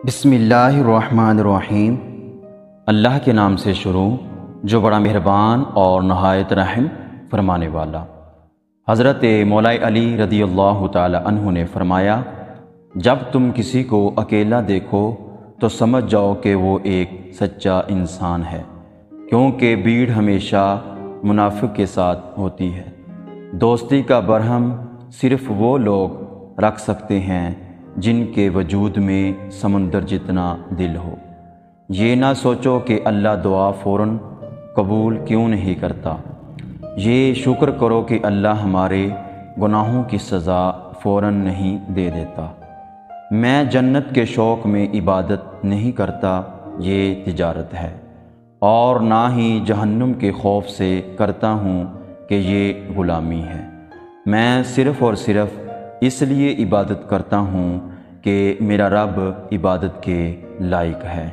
بسم اللہ الرحمن الرحیم۔ اللہ کے نام سے شروع جو بڑا مہربان اور نہایت رحم فرمانے والا۔ حضرت مولا علی رضی اللہ تعالی عنہ نے فرمایا، جب تم کسی کو اکیلا دیکھو تو سمجھ جاؤ کہ وہ ایک سچا انسان ہے، کیونکہ بھیڑ ہمیشہ منافق کے ساتھ ہوتی ہے۔ دوستی کا برہم صرف وہ لوگ رکھ سکتے ہیں جن کے وجود میں سمندر جتنا دل ہو۔ یہ نہ سوچو کہ اللہ دعا فوراً قبول کیوں نہیں کرتا، یہ شکر کرو کہ اللہ ہمارے گناہوں کی سزا فوراً نہیں دے دیتا۔ میں جنت کے شوق میں عبادت نہیں کرتا، یہ تجارت ہے، اور نہ ہی جہنم کے خوف سے کرتا ہوں کہ یہ غلامی ہے۔ میں صرف اور صرف اس لیے عبادت کرتا ہوں کہ میرا رب عبادت کے لائق ہے۔